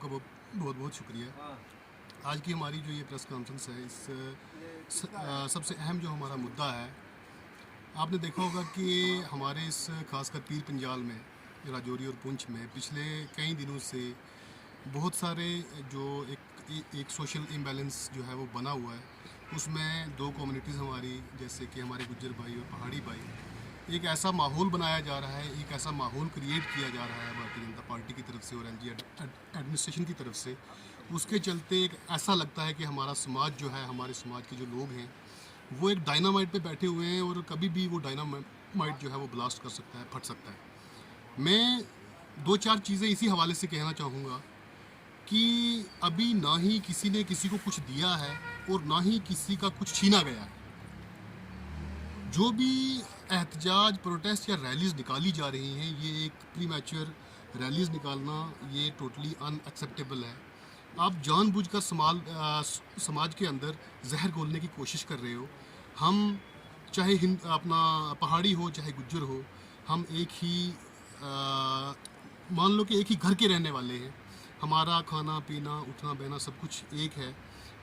आपका बहुत बहुत शुक्रिया। आज की हमारी जो ये प्रेस कॉन्फ्रेंस है, सबसे अहम जो हमारा मुद्दा है, आपने देखा होगा कि हमारे इस खासकर पीर पंजाल में, राजौरी और पुंछ में पिछले कई दिनों से बहुत सारे जो एक सोशल इम्बैलेंस जो है वो बना हुआ है। उसमें दो कम्युनिटीज़ हमारी, जैसे कि हमारे गुज्जर भाई और पहाड़ी भाई, एक ऐसा माहौल बनाया जा रहा है, एक ऐसा माहौल क्रिएट किया जा रहा है भारतीय जनता पार्टी की तरफ से और एलजी एडमिनिस्ट्रेशन की तरफ से। उसके चलते एक ऐसा लगता है कि हमारा समाज जो है, हमारे समाज के जो लोग हैं, वो एक डायनामाइट पे बैठे हुए हैं और कभी भी वो डायनामाइट जो है वो ब्लास्ट कर सकता है, फट सकता है। मैं दो चार चीज़ें इसी हवाले से कहना चाहूँगा कि अभी ना ही किसी ने किसी को कुछ दिया है और ना ही किसी का कुछ छीना गया है। जो भी एहतजाज, प्रोटेस्ट या रैलीज़ निकाली जा रही हैं, ये एक प्रीमैच्योर रैलीज़ निकालना ये टोटली अनएक्सेप्टेबल है। आप जानबूझकर समाज के अंदर जहर घोलने की कोशिश कर रहे हो। हम चाहे अपना पहाड़ी हो चाहे गुज्जर हो, हम एक ही मान लो कि एक ही घर के रहने वाले हैं। हमारा खाना पीना उठना बहना सब कुछ एक है।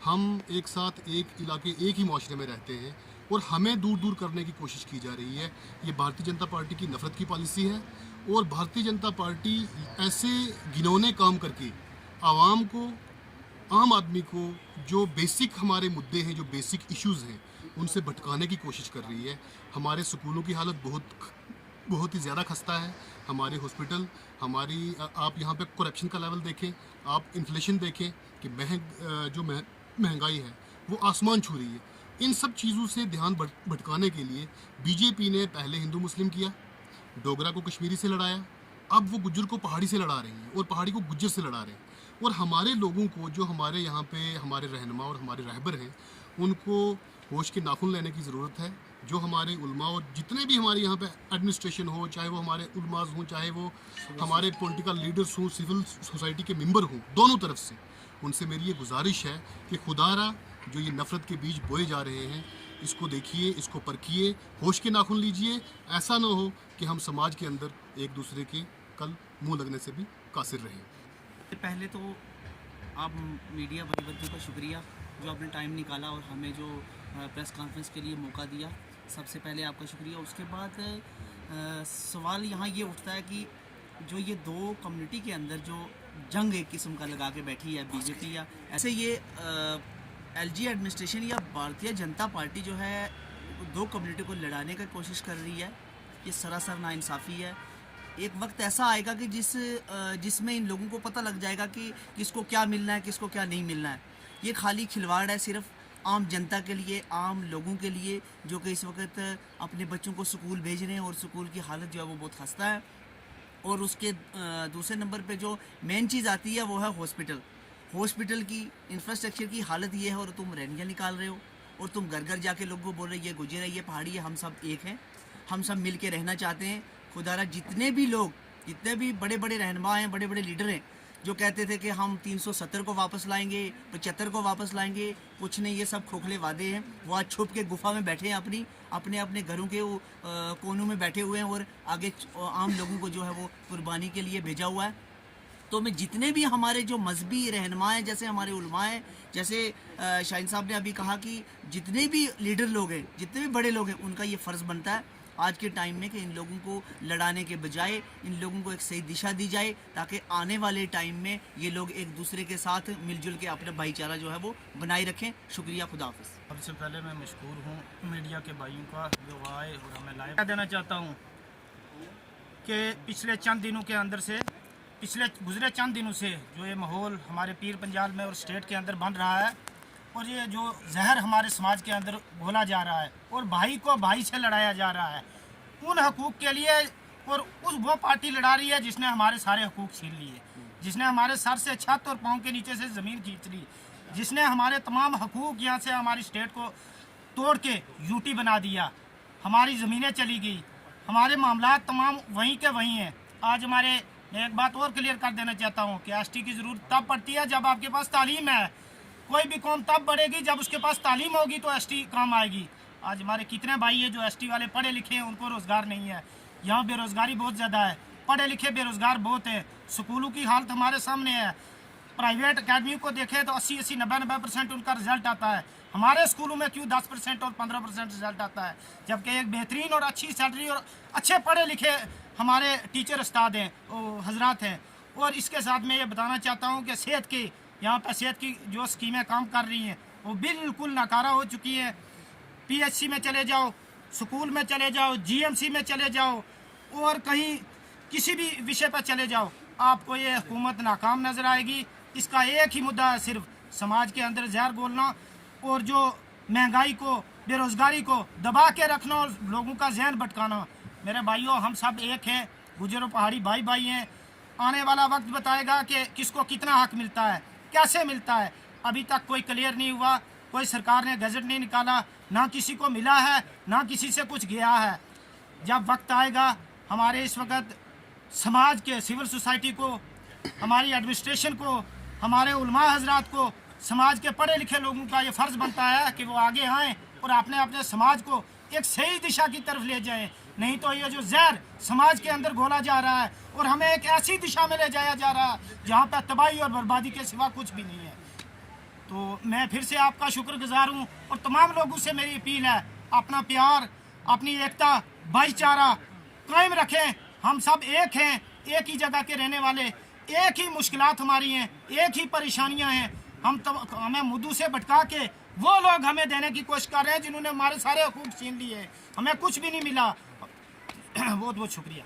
हम एक साथ एक इलाके, एक ही माशरे में रहते हैं और हमें दूर दूर करने की कोशिश की जा रही है। ये भारतीय जनता पार्टी की नफरत की पॉलिसी है और भारतीय जनता पार्टी ऐसे घिनौने काम करके आवाम को, आम आदमी को, जो बेसिक हमारे मुद्दे हैं, जो बेसिक इश्यूज़ हैं, उनसे भटकाने की कोशिश कर रही है। हमारे स्कूलों की हालत बहुत ही ज़्यादा खस्ता है। हमारे हॉस्पिटल, आप यहाँ पे करप्शन का लेवल देखें, आप इन्फ्लेशन देखें कि जो महंगाई है वो आसमान छू रही है। इन सब चीज़ों से ध्यान भटकाने के लिए बीजेपी ने पहले हिंदू मुस्लिम किया, डोगरा को कश्मीरी से लड़ाया, अब वो गुज्जर को पहाड़ी से लड़ा रही हैं और पहाड़ी को गुज्जर से लड़ा रहे हैं। और हमारे लोगों को, जो हमारे यहाँ पे हमारे रहनुमा और हमारे रहबर हैं, उनको होश के नाखून लेने की ज़रूरत है। जो हमारे उलमा और जितने भी हमारे यहाँ पे एडमिनिस्ट्रेशन हो, चाहे वो हमारे उलमाज हों, चाहे वो हमारे पॉलिटिकल लीडर्स हों, सिविल सोसाइटी के मेंबर हों, दोनों तरफ से उनसे मेरी ये गुजारिश है कि खुदारा जो ये नफ़रत के बीज बोए जा रहे हैं, इसको देखिए, इसको परखिए, होश के नाखून लीजिए। ऐसा ना हो कि हम समाज के अंदर एक दूसरे के कल मुंह लगने से भी कासिर रहें। पहले तो आप मीडिया भाई का शुक्रिया जो आपने टाइम निकाला और हमें जो प्रेस कॉन्फ्रेंस के लिए मौका दिया, सबसे पहले आपका शुक्रिया। उसके बाद सवाल यहाँ ये उठता है कि जो ये दो कम्युनिटी के अंदर जो जंग एक किस्म का लगा के बैठी है बीजेपी, या ऐसे ये एलजी एडमिनिस्ट्रेशन या भारतीय जनता पार्टी जो है दो कम्युनिटी को लड़ाने की कोशिश कर रही है, ये सरासर नाइंसाफ़ी है। एक वक्त ऐसा आएगा कि जिसमें इन लोगों को पता लग जाएगा कि किसको क्या मिलना है, किसको क्या नहीं मिलना है। ये खाली खिलवाड़ है सिर्फ आम जनता के लिए, आम लोगों के लिए, जो कि इस वक्त अपने बच्चों को स्कूल भेज रहे हैं और स्कूल की हालत जो है वो बहुत खस्ता है। और उसके दूसरे नंबर पे जो मेन चीज़ आती है वो है हॉस्पिटल की इंफ्रास्ट्रक्चर की हालत ये है। और तुम रैलियाँ निकाल रहे हो और तुम घर घर जाके लोगों को बोल रहे ये गुजर है, ये पहाड़ी है, हम सब एक हैं, हम सब मिल के रहना चाहते हैं। खुदारा जितने भी लोग, जितने भी बड़े बड़े रहनुमा हैं, बड़े बड़े लीडर हैं, जो कहते थे कि हम 370 को वापस लाएंगे, 75 को वापस लाएंगे, कुछ नहीं, ये सब खोखले वादे हैं। वो आज छुप के गुफा में बैठे हैं, अपने घरों के कोनों में बैठे हुए हैं और आगे आम लोगों को जो है वो कुर्बानी के लिए भेजा हुआ है। तो मैं जितने भी हमारे जो मजहबी रहनुमा हैं, जैसे हमारे उलमा हैं, जैसे शाहीन साहब ने अभी कहा कि जितने भी लीडर लोग हैं, जितने भी बड़े लोग हैं, उनका ये फ़र्ज़ बनता है आज के टाइम में कि इन लोगों को लड़ाने के बजाय इन लोगों को एक सही दिशा दी जाए, ताकि आने वाले टाइम में ये लोग एक दूसरे के साथ मिलजुल के अपना भाईचारा जो है वो बनाए रखें। शुक्रिया, खुदा हाफिज़। सबसे पहले मैं मशकूर हूँ मीडिया के भाइयों का जो आए और हमें लाइव देना चाहता हूँ कि पिछले गुजरे चंद दिनों से जो ये माहौल हमारे पीर पंजाल में और स्टेट के अंदर बन रहा है और ये जो जहर हमारे समाज के अंदर घोला जा रहा है और भाई को भाई से लड़ाया जा रहा है उन हकूक़ के लिए, और वो पार्टी लड़ा रही है जिसने हमारे सारे हकूक़ छीन लिए, जिसने हमारे सर से छत और पाँव के नीचे से ज़मीन खींच ली, जिसने हमारे तमाम हकूक़ यहाँ से हमारी स्टेट को तोड़ के यूटी बना दिया, हमारी ज़मीनें चली गई, हमारे मामला तमाम वहीं के वहीं हैं। आज मैं एक बात और क्लियर कर देना चाहता हूँ कि एसटी की ज़रूरत तब पड़ती है जब आपके पास तालीम है। कोई भी कौम तब बढ़ेगी जब उसके पास तालीम होगी तो एसटी काम आएगी। आज हमारे कितने भाई हैं जो एसटी वाले पढ़े लिखे हैं, उनको रोज़गार नहीं है। यहाँ बेरोज़गारी बहुत ज़्यादा है, पढ़े लिखे बेरोज़गार बहुत है। स्कूलों की हालत हमारे सामने है। प्राइवेट अकेडमी को देखें तो 80-80, 90-90% उनका रिजल्ट आता है। हमारे स्कूलों में क्यों 10% और 15% रिजल्ट आता है, जबकि एक बेहतरीन और अच्छी सैलरी और अच्छे पढ़े लिखे हमारे टीचर उस्ताद हैं, हजरात हैं। और इसके साथ मैं ये बताना चाहता हूँ कि सेहत की यहाँ पर सेहत की जो स्कीमें काम कर रही हैं वो बिल्कुल नाकारा हो चुकी हैं। PHC में चले जाओ, स्कूल में चले जाओ, GMC में चले जाओ और कहीं किसी भी विषय पर चले जाओ, आपको ये हुकूमत नाकाम नज़र आएगी। इसका एक ही मुद्दा है, सिर्फ समाज के अंदर जहर घोलना और जो महंगाई को, बेरोज़गारी को दबा के रखना और लोगों का जहन भटकाना। मेरे भाइयों, हम सब एक हैं, गुजर पहाड़ी भाई भाई हैं। आने वाला वक्त बताएगा कि किसको कितना हक मिलता है, कैसे मिलता है। अभी तक कोई क्लियर नहीं हुआ, कोई सरकार ने गजट नहीं निकाला, ना किसी को मिला है, ना किसी से कुछ गया है। जब वक्त आएगा, हमारे इस वक्त समाज के, सिविल सोसाइटी को, हमारी एडमिनिस्ट्रेशन को, हमारे उलमा हजरात को, समाज के पढ़े लिखे लोगों का ये फ़र्ज़ बनता है कि वो आगे आएँ और अपने अपने समाज को एक सही दिशा की तरफ ले जाएं। नहीं तो ये जो जहर समाज के अंदर घोला जा रहा है और हमें एक ऐसी दिशा में ले जाया जा रहा है जहाँ पर तबाही और बर्बादी के सिवा कुछ भी नहीं है। तो मैं फिर से आपका शुक्रगुजार हूँ और तमाम लोगों से मेरी अपील है, अपना प्यार, अपनी एकता, भाईचारा कायम रखें। हम सब एक हैं, एक ही जगह के रहने वाले, एक ही मुश्किलात हमारी हैं, एक ही परेशानियां हैं। हमें मुद्दों से भटका के वो लोग हमें देने की कोशिश कर रहे हैं जिन्होंने हमारे सारे हकूक छीन लिए, हमें कुछ भी नहीं मिला। बहुत बहुत शुक्रिया।